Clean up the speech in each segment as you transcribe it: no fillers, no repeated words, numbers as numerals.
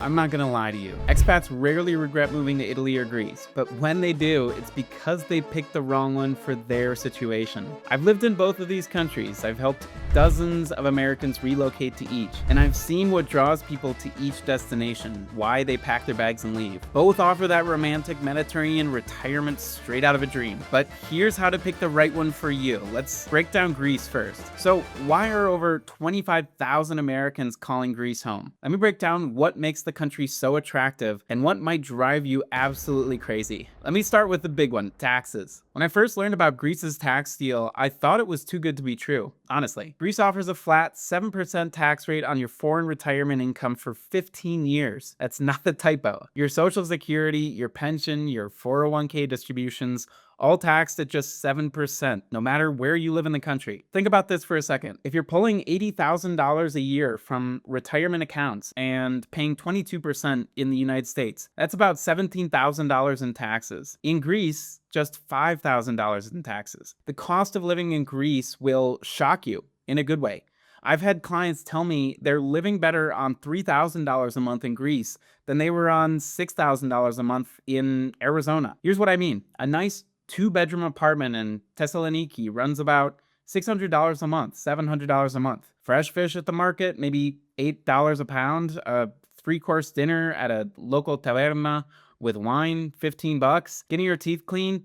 I'm not gonna lie to you. Expats rarely regret moving to Italy or Greece, but when they do, it's because they picked the wrong one for their situation. I've lived in both of these countries. I've helped dozens of Americans relocate to each, and I've seen what draws people to each destination, why they pack their bags and leave. Both offer that romantic Mediterranean retirement straight out of a dream. But here's how to pick the right one for you. Let's break down Greece first. So why are over 25,000 Americans calling Greece home? Let me break down what makes the country so attractive and what might drive you absolutely crazy. Let me start with the big one, taxes. When I first learned about Greece's tax deal, I thought it was too good to be true, honestly. Greece offers a flat 7% tax rate on your foreign retirement income for 15 years. That's not the typo. Your social security, your pension, your 401k distributions, all taxed at just 7%, no matter where you live in the country. Think about this for a second. If you're pulling $80,000 a year from retirement accounts and paying 22% in the United States, that's about $17,000 in taxes. In Greece, just $5,000 in taxes. The cost of living in Greece will shock you in a good way. I've had clients tell me they're living better on $3,000 a month in Greece than they were on $6,000 a month in Arizona. Here's what I mean. A nice two-bedroom apartment in Thessaloniki runs about $600 a month, $700 a month. Fresh fish at the market, maybe $8 a pound. A three-course dinner at a local taverna with wine, $15. Getting your teeth cleaned,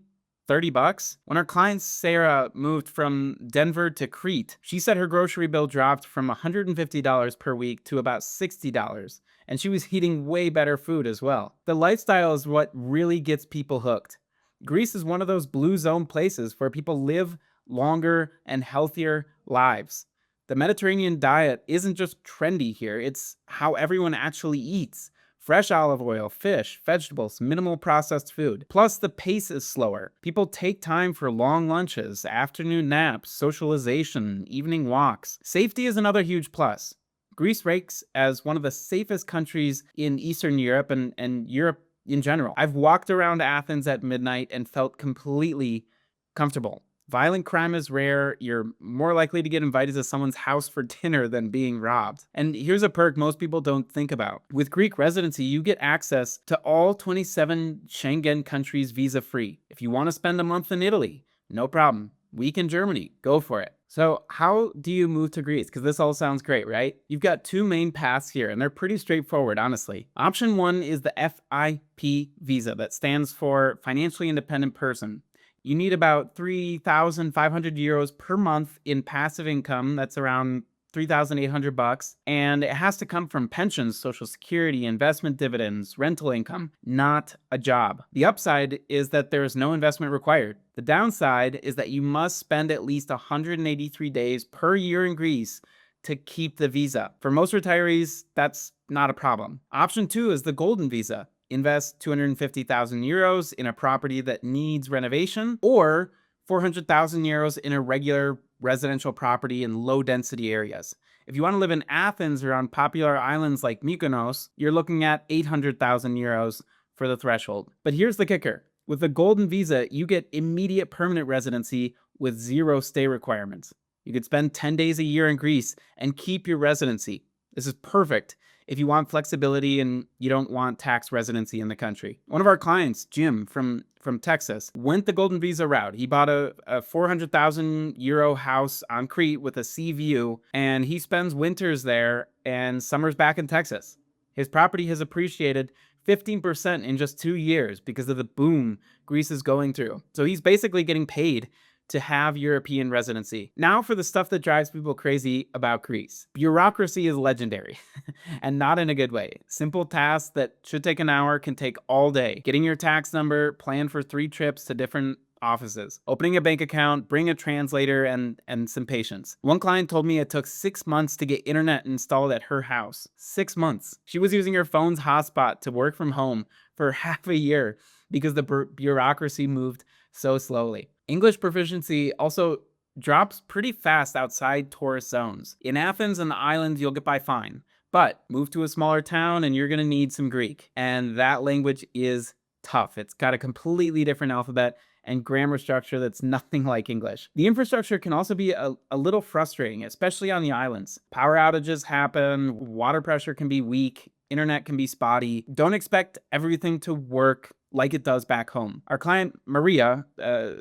$30. When our client Sarah moved from Denver to Crete, she said her grocery bill dropped from $150 per week to about $60, and she was eating way better food as well. The lifestyle is what really gets people hooked. Greece is one of those blue zone places where people live longer and healthier lives. The Mediterranean diet isn't just trendy here, it's how everyone actually eats. Fresh olive oil, fish, vegetables, minimal processed food. Plus, the pace is slower. People take time for long lunches, afternoon naps, socialization, evening walks. Safety is another huge plus. Greece ranks as one of the safest countries in Eastern Europe and Europe in general. I've walked around Athens at midnight and felt completely comfortable. Violent crime is rare. You're more likely to get invited to someone's house for dinner than being robbed. And here's a perk most people don't think about. With Greek residency, you get access to all 27 Schengen countries visa-free. If you want to spend a month in Italy, no problem. Week in Germany, go for it. So how do you move to Greece? Because this all sounds great, right? You've got two main paths here, and they're pretty straightforward, honestly. Option one is the FIP visa, that stands for Financially Independent Person. You need about 3,500 euros per month in passive income. That's around $3,800, and it has to come from pensions, social security, investment dividends, rental income, not a job. The upside is that there is no investment required. The downside is that you must spend at least 183 days per year in Greece to keep the visa. For most retirees, that's not a problem. Option two is the golden visa. Invest 250,000 euros in a property that needs renovation, or 400,000 euros in a regular residential property in low density areas. If you want to live in Athens or on popular islands like Mykonos, you're looking at 800,000 euros for the threshold. But here's the kicker. With the golden visa, you get immediate permanent residency with zero stay requirements. You could spend 10 days a year in Greece and keep your residency. This is perfect if you want flexibility and you don't want tax residency in the country. One of our clients, Jim from Texas, went the golden visa route. He bought a 400,000 euro house on Crete with a sea view, and he spends winters there and summers back in Texas. His property has appreciated 15% in just 2 years because of the boom Greece is going through. So he's basically getting paid to have European residency. Now for the stuff that drives people crazy about Greece. Bureaucracy is legendary, and not in a good way. Simple tasks that should take an hour can take all day. Getting your tax number, plan for 3 trips to different offices. Opening a bank account, bring a translator, and some patience. One client told me it took 6 months to get internet installed at her house. 6 months. She was using her phone's hotspot to work from home for half a year because the bureaucracy moved so slowly. English proficiency also drops pretty fast outside tourist zones. In Athens and the islands, you'll get by fine. But move to a smaller town and you're going to need some Greek. And that language is tough. It's got a completely different alphabet and grammar structure that's nothing like English. The infrastructure can also be a little frustrating, especially on the islands. Power outages happen, water pressure can be weak, Internet can be spotty. Don't expect everything to work like it does back home. Our client, Maria,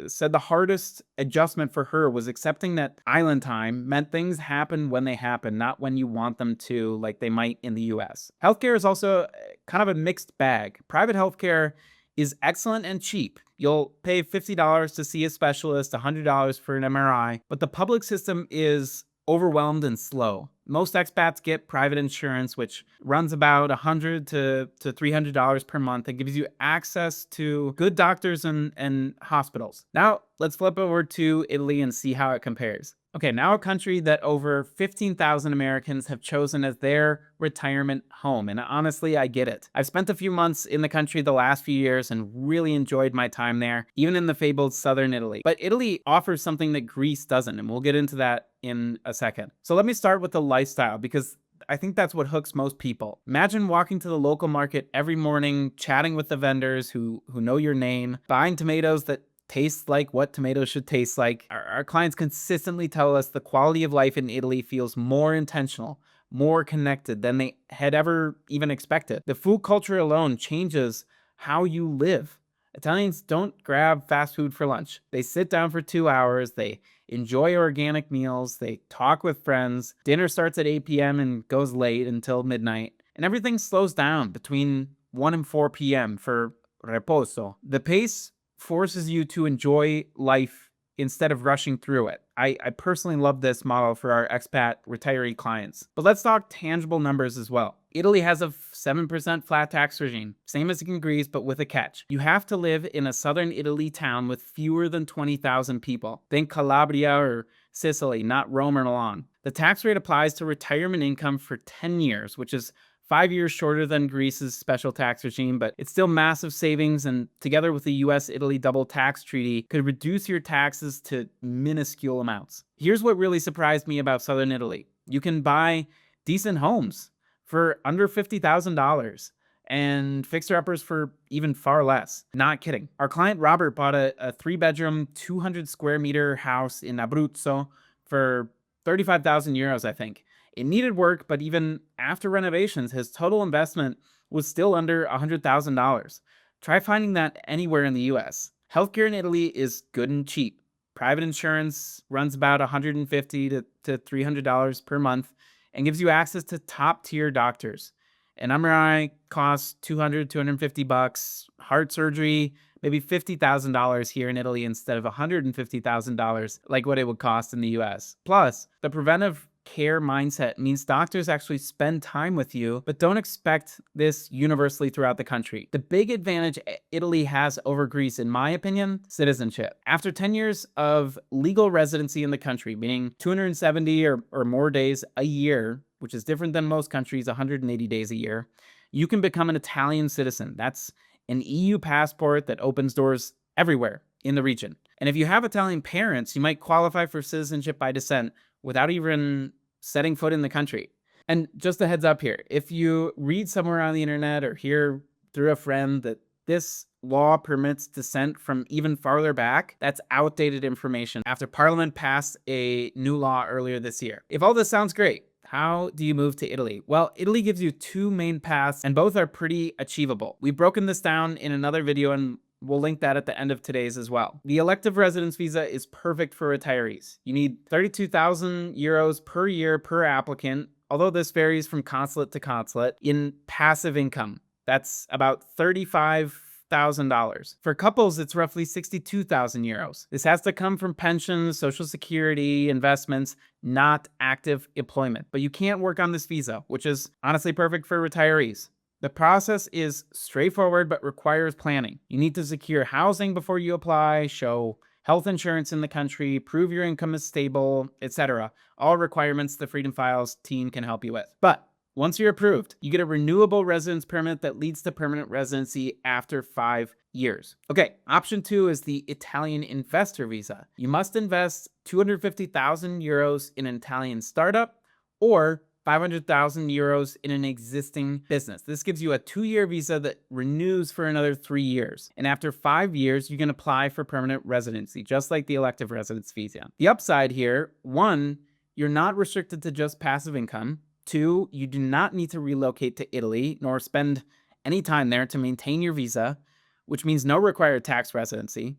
said the hardest adjustment for her was accepting that island time meant things happen when they happen, not when you want them to, like they might in the US. Healthcare is also kind of a mixed bag. Private healthcare is excellent and cheap. You'll pay $50 to see a specialist, $100 for an MRI, but the public system is overwhelmed and slow. Most expats get private insurance, which runs about $100 to $300 per month and gives you access to good doctors and hospitals. Now, let's flip over to Italy and see how it compares. Okay, now a country that over 15,000 Americans have chosen as their retirement home. And honestly, I get it. I've spent a few months in the country the last few years and really enjoyed my time there, even in the fabled southern Italy. But Italy offers something that Greece doesn't, and we'll get into that in a second. So let me start with the lifestyle, because I think that's what hooks most people. Imagine walking to the local market every morning, chatting with the vendors who know your name, buying tomatoes that taste like what tomatoes should taste like. Our clients consistently tell us the quality of life in Italy feels more intentional, more connected than they had ever even expected. The food culture alone changes how you live. Italians don't grab fast food for lunch. They sit down for 2 hours, they enjoy organic meals, they talk with friends. Dinner starts at 8 p.m. and goes late until midnight. And everything slows down between 1 and 4 p.m. for reposo. The pace forces you to enjoy life instead of rushing through it. I personally love this model for our expat retiree clients. But let's talk tangible numbers as well. Italy has a 7% flat tax regime, same as in Greece, but with a catch. You have to live in a southern Italy town with fewer than 20,000 people. Think Calabria or Sicily, not Rome or Milan. The tax rate applies to retirement income for 10 years, which is 5 years shorter than Greece's special tax regime, but it's still massive savings, and together with the US-Italy double tax treaty, could reduce your taxes to minuscule amounts. Here's what really surprised me about southern Italy. You can buy decent homes for under $50,000 and fixer-uppers for even far less. Not kidding. Our client Robert bought a 3-bedroom, 200 square meter house in Abruzzo for 35,000 euros, I think. It needed work, but even after renovations, his total investment was still under $100,000. Try finding that anywhere in the US. Healthcare in Italy is good and cheap. Private insurance runs about $150 to $300 per month and gives you access to top-tier doctors. An MRI costs $200, $250. Heart surgery, maybe $50,000 here in Italy instead of $150,000 like what it would cost in the US. Plus, the preventive care mindset means doctors actually spend time with you, but don't expect this universally throughout the country. The big advantage Italy has over Greece, in my opinion, citizenship. After 10 years of legal residency in the country, meaning 270 or more days a year, which is different than most countries, 180 days a year, you can become an Italian citizen. That's an EU passport that opens doors everywhere in the region. And if you have Italian parents, you might qualify for citizenship by descent without even setting foot in the country. And just a heads up here, if you read somewhere on the internet or hear through a friend that this law permits descent from even farther back, that's outdated information after Parliament passed a new law earlier this year. If all this sounds great, how do you move to Italy? Well, Italy gives you 2 main paths, and both are pretty achievable. We've broken this down in another video, and we'll link that at the end of today's as well. The elective residence visa is perfect for retirees. You need 32,000 euros per year per applicant, although this varies from consulate to consulate, in passive income. That's about $35,000. For couples, it's roughly 62,000 euros. This has to come from pensions, social security, investments, not active employment. But you can't work on this visa, which is honestly perfect for retirees. The process is straightforward but requires planning. You need to secure housing before you apply, show health insurance in the country, prove your income is stable, etc. All requirements the Freedom Files team can help you with. But once you're approved, you get a renewable residence permit that leads to permanent residency after 5 years. Okay, option 2 is the Italian investor visa. You must invest 250,000 euros in an Italian startup or 500,000 euros in an existing business. This gives you a 2-year visa that renews for another 3 years. And after 5 years, you can apply for permanent residency, just like the elective residence visa. The upside here, 1, you're not restricted to just passive income. 2, you do not need to relocate to Italy nor spend any time there to maintain your visa, which means no required tax residency.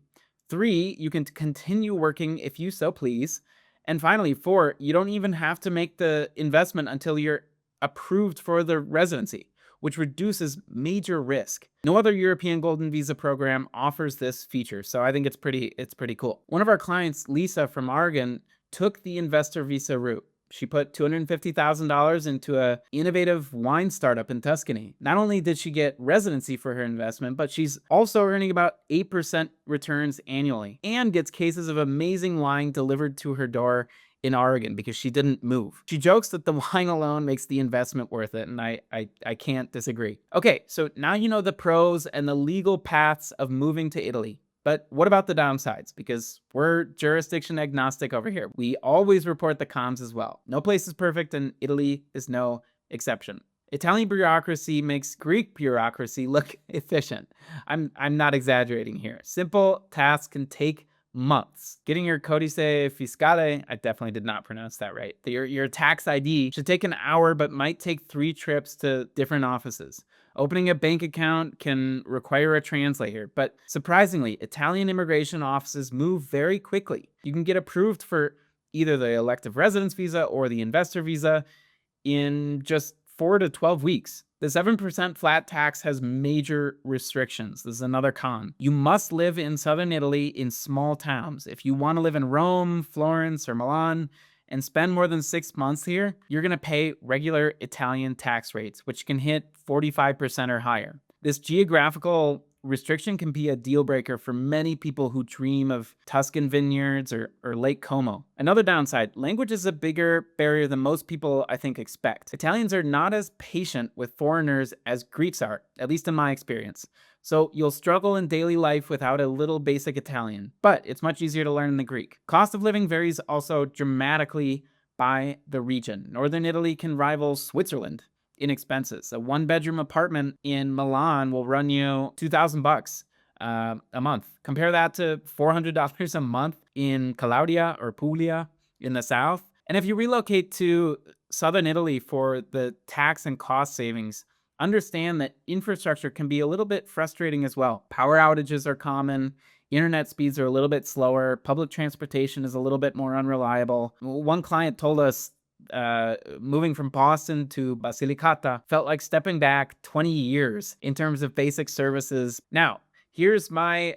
3, you can continue working if you so please. And finally, 4, you don't even have to make the investment until you're approved for the residency, which reduces major risk. No other European Golden Visa program offers this feature, so I think it's pretty cool. One of our clients, Lisa from Oregon, took the investor visa route. She put $250,000 into a innovative wine startup in Tuscany. Not only did she get residency for her investment, but she's also earning about 8% returns annually and gets cases of amazing wine delivered to her door in Oregon because she didn't move. She jokes that the wine alone makes the investment worth it, and I can't disagree. Okay, so now you know the pros and the legal paths of moving to Italy. But what about the downsides? Because we're jurisdiction agnostic over here. We always report the cons as well. No place is perfect, and Italy is no exception. Italian bureaucracy makes Greek bureaucracy look efficient. I'm not exaggerating here. Simple tasks can take months. Getting your codice fiscale, I definitely did not pronounce that right. Your tax ID should take an hour, but might take 3 trips to different offices. Opening a bank account can require a translator, but surprisingly, Italian immigration offices move very quickly. You can get approved for either the elective residence visa or the investor visa in just 4 to 12 weeks. The 7% flat tax has major restrictions. This is another con. You must live in southern Italy in small towns. If you want to live in Rome, Florence, or Milan and spend more than 6 months here, you're going to pay regular Italian tax rates, which can hit 45% or higher. This geographical restriction can be a deal breaker for many people who dream of Tuscan vineyards or Lake Como. Another downside, language is a bigger barrier than most people, I think, expect. Italians are not as patient with foreigners as Greeks are, at least in my experience. So you'll struggle in daily life without a little basic Italian, but it's much easier to learn than Greek. Cost of living varies also dramatically by the region. Northern Italy can rival Switzerland in expenses. A 1-bedroom apartment in Milan will run you $2,000 a month. Compare that to $400 a month in Calabria or Puglia in the south. And if you relocate to southern Italy for the tax and cost savings, understand that infrastructure can be a little bit frustrating as well. Power outages are common. Internet speeds are a little bit slower. Public transportation is a little bit more unreliable. One client told us moving from Boston to Basilicata felt like stepping back 20 years in terms of basic services. Now, here's my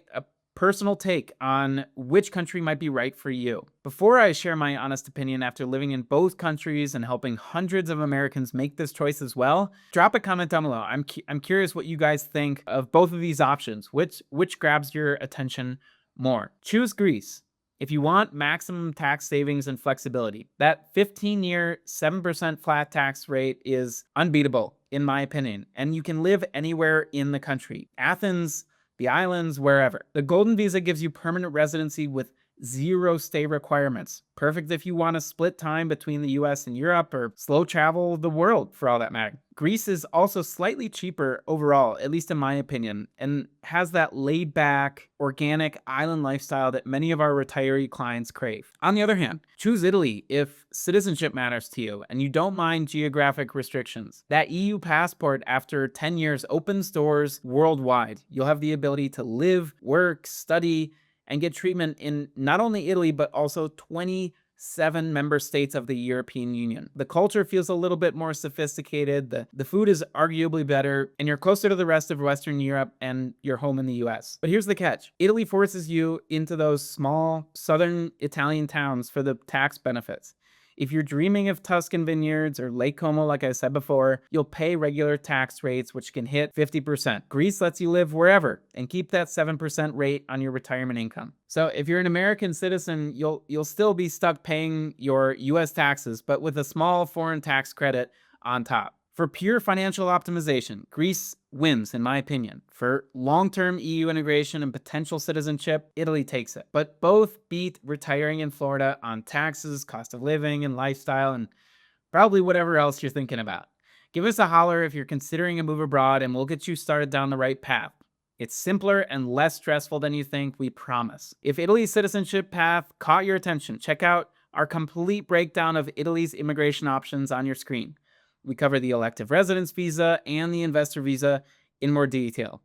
personal take on which country might be right for you. Before I share my honest opinion after living in both countries and helping hundreds of Americans make this choice as well, drop a comment down below. I'm curious what you guys think of both of these options. Which grabs your attention more? Choose Greece if you want maximum tax savings and flexibility. That 15-year 7% flat tax rate is unbeatable, in my opinion, and you can live anywhere in the country. Athens, the islands, wherever. The Golden Visa gives you permanent residency with 0 stay requirements. Perfect if you want to split time between the US and Europe or slow travel the world for all that matter. Greece is also slightly cheaper overall, at least in my opinion, and has that laid back, organic island lifestyle that many of our retiree clients crave. On the other hand, choose Italy if citizenship matters to you and you don't mind geographic restrictions. That EU passport after 10 years opens doors worldwide. You'll have the ability to live, work, study, and get treatment in not only Italy, but also 27 member states of the European Union. The culture feels a little bit more sophisticated, the food is arguably better, and you're closer to the rest of Western Europe and your home in the US. But here's the catch. Italy forces you into those small southern Italian towns for the tax benefits. If you're dreaming of Tuscan vineyards or Lake Como, like I said before, you'll pay regular tax rates, which can hit 50%. Greece lets you live wherever and keep that 7% rate on your retirement income. So if you're an American citizen, you'll still be stuck paying your US taxes, but with a small foreign tax credit on top. For pure financial optimization, Greece wins, in my opinion. For long-term EU integration and potential citizenship, Italy takes it. But both beat retiring in Florida on taxes, cost of living, and lifestyle, and probably whatever else you're thinking about. Give us a holler if you're considering a move abroad, and we'll get you started down the right path. It's simpler and less stressful than you think, we promise. If Italy's citizenship path caught your attention, check out our complete breakdown of Italy's immigration options on your screen. We cover the elective residence visa and the investor visa in more detail.